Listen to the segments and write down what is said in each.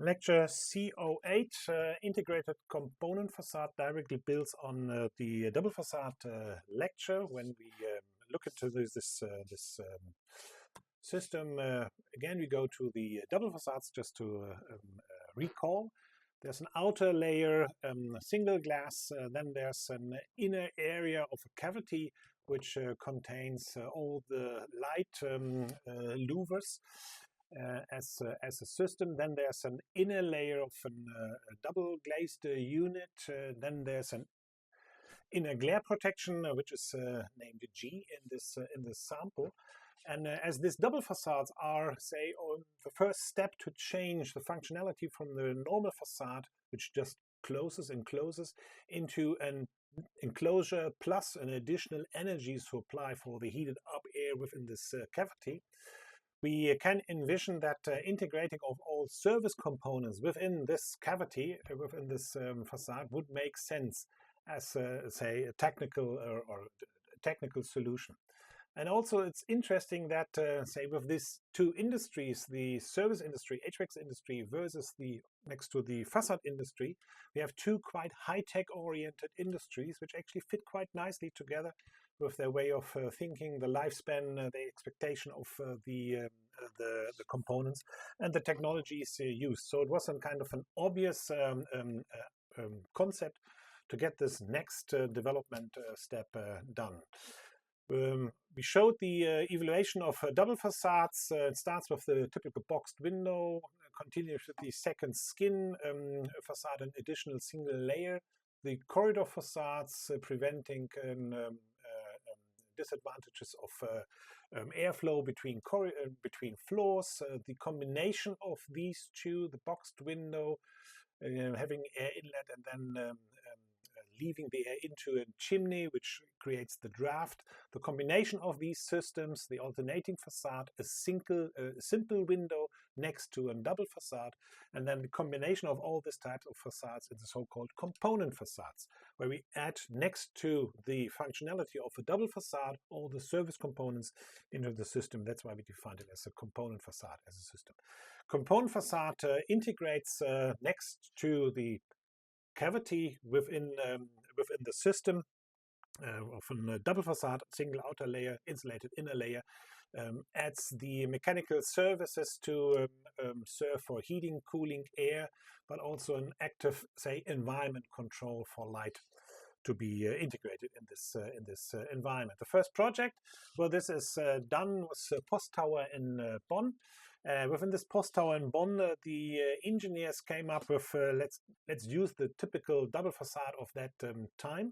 Lecture CO8, Integrated Component Facade, directly builds on the double facade lecture. When we look into this system, again we go to the double facades just to recall. There's an outer layer, single glass, then there's an inner area of a cavity which contains all the light louvers as a system. Then there's an inner layer of a double glazed unit. Then there's an inner glare protection, which is named G in this sample. And as these double facades are, say, on the first step to change the functionality from the normal facade, which just closes and closes, into an enclosure plus an additional energy supply for the heated up air within this cavity, we can envision that integrating of all service components within this cavity, within this facade, would make sense as, say, a technical or technical solution. And also, it's interesting that, say, with these two industries, the service industry, HVAC industry, versus the next to the facade industry, we have two quite high-tech oriented industries which actually fit quite nicely together with their way of thinking, the lifespan, the expectation of the components, and the technologies used. So it was some kind of an obvious concept to get this next development step done. We showed the evaluation of double facades. It starts with the typical boxed window, continues with the second skin facade, an additional single layer, the corridor facades preventing disadvantages of airflow between floors, the combination of these two, the boxed window having air inlet and then leaving the air into a chimney, which creates the draft. The combination of these systems, the alternating facade, a simple window next to a double facade, and then the combination of all these types of facades is the so-called component facades, where we add next to the functionality of a double facade all the service components into the system. That's why we defined it as a component facade as a system. Component facade integrates next to the cavity within the system of a double facade, single outer layer, insulated inner layer, adds the mechanical services to serve for heating, cooling, air, but also an active, say, environment control for light to be integrated in this environment. The first project where this is done was Post Tower in Bonn. Within this Post Tower in Bonn, the engineers came up with let's use the typical double facade of that time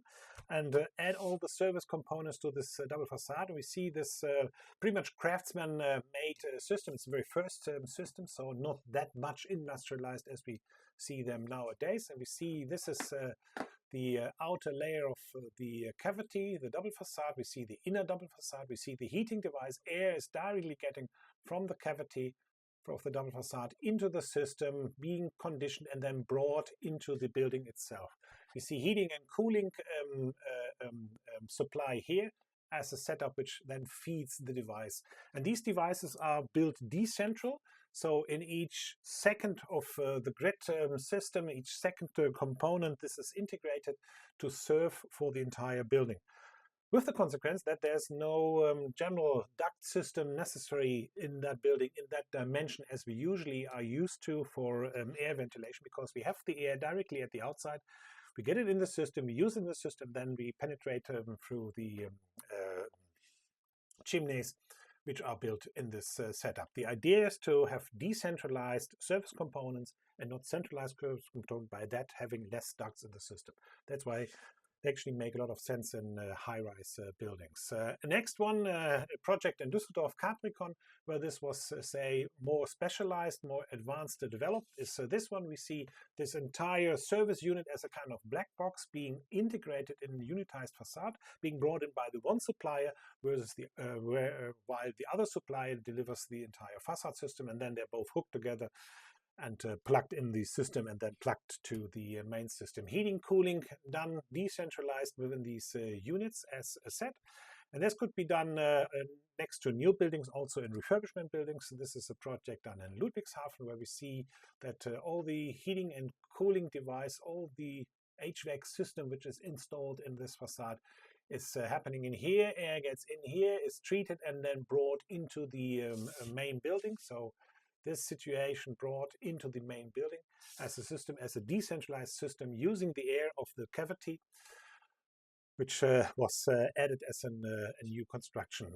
and add all the service components to this double facade. We see this pretty much craftsman made system. It's the very first system, so not that much industrialized as we see them nowadays. And we see this is the outer layer of the cavity, the double facade. We see the inner double facade. We see the heating device. Air is directly getting from the cavity of the double facade into the system, being conditioned and then brought into the building itself. We see heating and cooling supply here as a setup which then feeds the device. And these devices are built decentral. So in each second of the grid system, each second component, this is integrated to serve for the entire building. With the consequence that there's no general duct system necessary in that building in that dimension as we usually are used to for air ventilation, because we have the air directly at the outside. We get it in the system, we use it in the system, then we penetrate through the chimneys which are built in this setup. The idea is to have decentralized service components and not centralized service components, by that having less ducts in the system. That's why they actually make a lot of sense in high-rise buildings. Next one, a project in Düsseldorf, Capricorn, where this was, say, more specialized, more advanced developed, is this one. We see this entire service unit as a kind of black box being integrated in a unitized facade, being brought in by the one supplier, versus the while the other supplier delivers the entire facade system, and then they're both hooked together and plugged in the system and then plugged to the main system. Heating, cooling done decentralized within these units as a set. And this could be done next to new buildings, also in refurbishment buildings. This is a project done in Ludwigshafen, where we see that all the heating and cooling device, all the HVAC system which is installed in this facade is happening in here. Air gets in here, is treated, and then brought into the main building. So this situation brought into the main building as a system, as a decentralized system, using the air of the cavity, which was added as a new construction.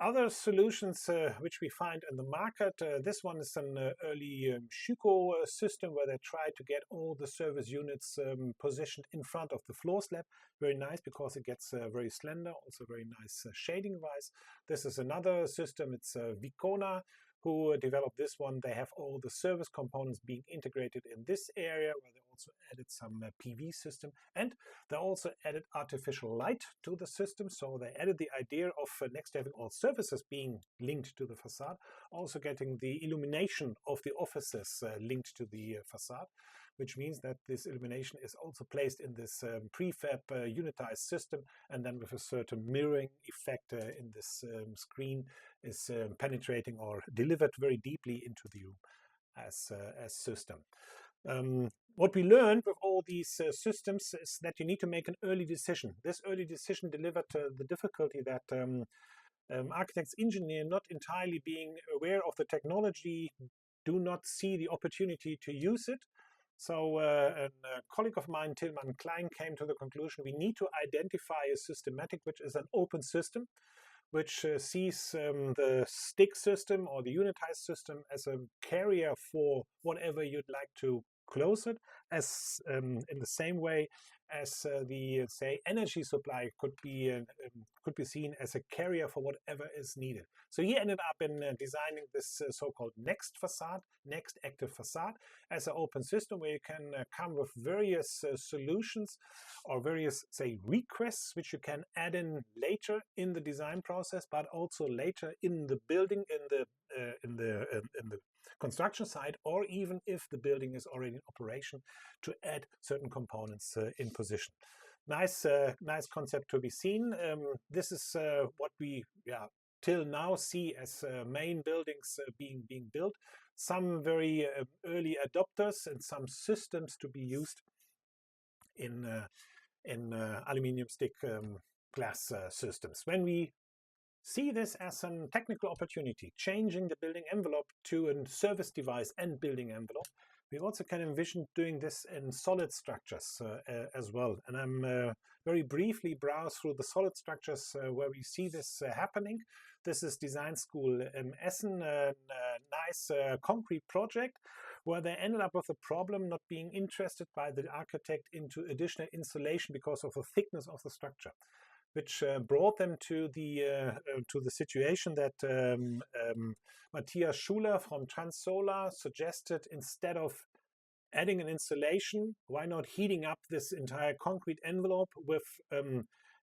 Other solutions which we find in the market, this one is an early Schüco system, where they try to get all the service units positioned in front of the floor slab. Very nice, because it gets very slender, also very nice shading-wise. This is another system, it's Vicona, who developed this one. They have all the service components being integrated in this area, where they also added some PV system, and they also added artificial light to the system. So they added the idea of next to having all services being linked to the facade, also getting the illumination of the offices linked to the facade, which means that this illumination is also placed in this prefab unitized system, and then with a certain mirroring effect in this screen is penetrating or delivered very deeply into the room as system. What we learned with all these systems is that you need to make an early decision. This early decision delivered the difficulty that architects, engineers, not entirely being aware of the technology, do not see the opportunity to use it. So a colleague of mine, Tilman Klein, came to the conclusion we need to identify a systematic which is an open system, which sees the stick system or the unitized system as a carrier for whatever you'd like to close it, as in the same way as the say energy supply could be seen as a carrier for whatever is needed. So he ended up in designing this so-called Next facade, Next active facade, as an open system where you can come with various solutions or various say requests which you can add in later in the design process, but also later in the building, in the construction site, or even if the building is already in operation, to add certain components in position. Nice concept to be seen. This is what we till now see as main buildings being built. Some very early adopters and some systems to be used in aluminium stick glass systems. When we see this as a technical opportunity, changing the building envelope to a service device and building envelope, we also can envision doing this in solid structures as well. And I'm very briefly browse through the solid structures where we see this happening. This is Design School Essen, a nice concrete project where they ended up with a problem not being interested by the architect into additional insulation because of the thickness of the structure, which brought them to the situation that Matthias Schuler from Transsolar suggested, instead of adding an insulation, why not heating up this entire concrete envelope with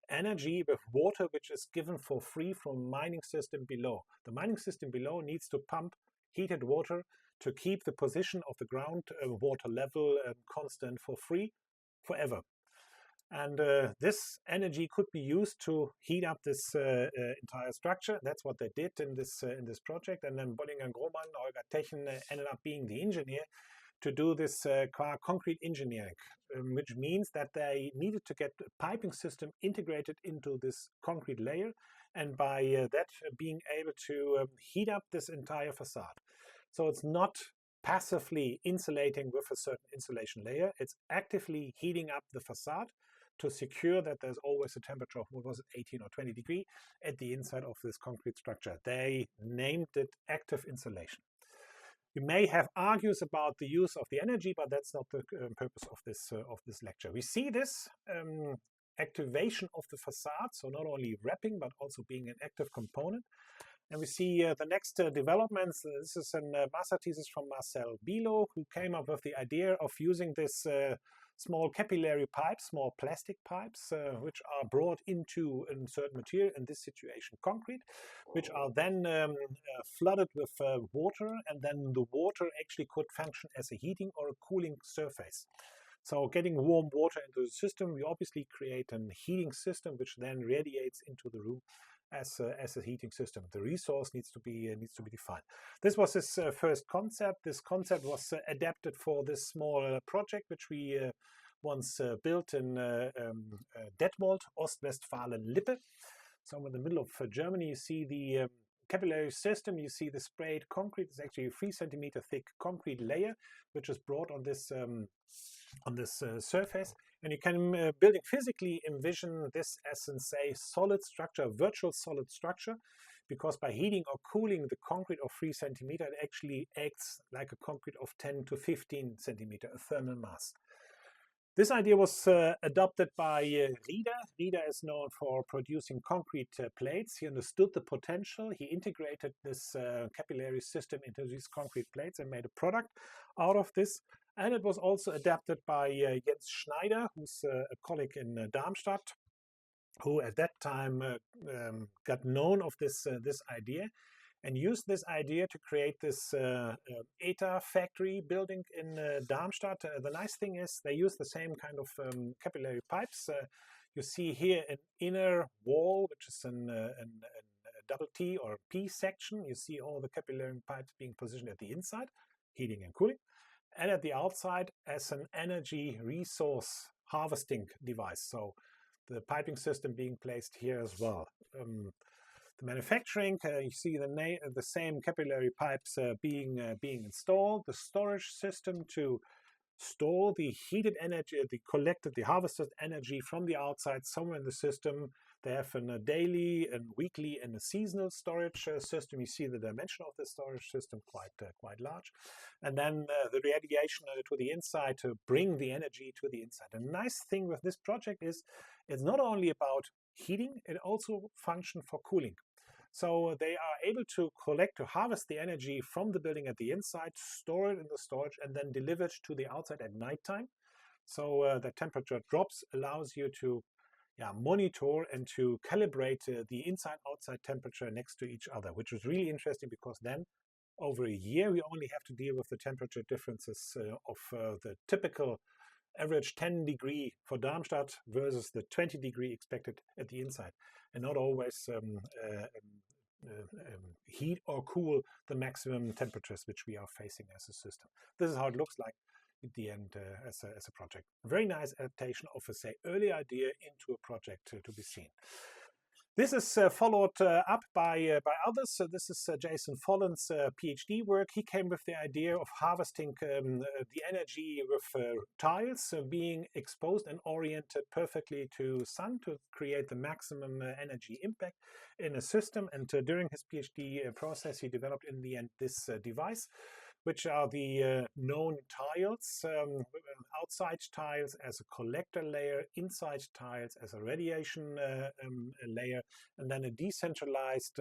energy, with water, which is given for free from mining system below. The mining system below needs to pump heated water to keep the position of the ground water level constant for free forever. And this energy could be used to heat up this entire structure. That's what they did in this project. And then Bollinger Grohmann, Holger Techen ended up being the engineer to do this concrete engineering, which means that they needed to get a piping system integrated into this concrete layer, and by that being able to heat up this entire facade. So it's not passively insulating with a certain insulation layer, it's actively heating up the facade to secure that there's always a temperature of, what was it, 18 or 20 degrees at the inside of this concrete structure. They named it active insulation. You may have argues about the use of the energy, but that's not the purpose of this lecture. We see this activation of the facade, so not only wrapping, but also being an active component. And we see the next developments. This is a master thesis from Marcel Bilo, who came up with the idea of using this small capillary pipes, small plastic pipes, which are brought into a certain material, in this situation concrete, which are then flooded with water, and then the water actually could function as a heating or a cooling surface. So getting warm water into the system, we obviously create a heating system which then radiates into the room as a heating system. The resource needs to be defined. This was his first concept. This concept was adapted for this small project which we once built in Detmold, Ostwestfalen-Lippe. So in the middle of Germany, you see the capillary system. You see the sprayed concrete. It's actually a 3 centimeter thick concrete layer which is brought on this surface, and you can building physically envision this as say solid structure, virtual solid structure, because by heating or cooling the concrete of 3 centimeter, it actually acts like a concrete of 10 to 15 centimeter, a thermal mass. This idea was adopted by Rieder. Rieder is known for producing concrete plates. He understood the potential. He integrated this capillary system into these concrete plates and made a product out of this. And it was also adapted by Jens Schneider, who's a colleague in Darmstadt, who at that time got known of this idea and used this idea to create this ETA factory building in Darmstadt. The nice thing is they use the same kind of capillary pipes. You see here an inner wall, which is a double T or P section. You see all the capillary pipes being positioned at the inside, heating and cooling, and at the outside as an energy resource harvesting device. So the piping system being placed here as well. The manufacturing, you see the same capillary pipes being installed. The storage system to store the heated energy, the harvested energy from the outside somewhere in the system. They have a daily and weekly and a seasonal storage system. You see the dimension of the storage system quite large, and then the radiation to the inside to bring the energy to the inside. And the nice thing with this project is it's not only about heating; it also functions for cooling. So they are able to harvest the energy from the building at the inside, store it in the storage, and then deliver it to the outside at nighttime. So the temperature drops allows you to monitor and to calibrate the inside-outside temperature next to each other, which is really interesting because then over a year we only have to deal with the temperature differences of the typical average 10 degree for Darmstadt versus the 20 degree expected at the inside, and not always heat or cool the maximum temperatures which we are facing as a system. This is how it looks like at the end as a project. Very nice adaptation of a say early idea into a project to be seen. This is followed up by others. So this is Jason Folland's PhD work. He came with the idea of harvesting the energy with tiles being exposed and oriented perfectly to sun to create the maximum energy impact in a system. And during his PhD process, he developed in the end this device, which are the known tiles, outside tiles as a collector layer, inside tiles as a radiation layer, and then a decentralized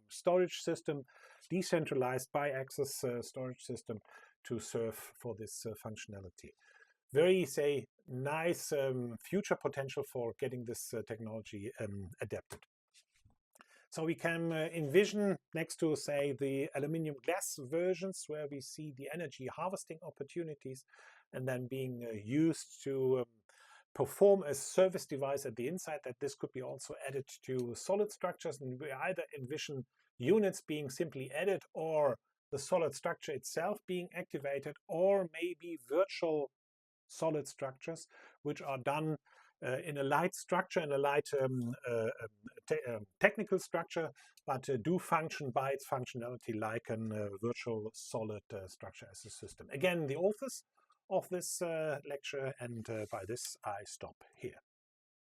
storage system, decentralized bi-axis storage system to serve for this functionality. Very, say, nice future potential for getting this technology adapted. So we can envision next to, say, the aluminum glass versions where we see the energy harvesting opportunities and then being used to perform a service device at the inside, that this could be also added to solid structures. And we either envision units being simply added or the solid structure itself being activated, or maybe virtual solid structures which are done in a light structure, in a light technical structure, but do function by its functionality like a virtual solid structure as a system. Again, the authors of this lecture, and by this I stop here.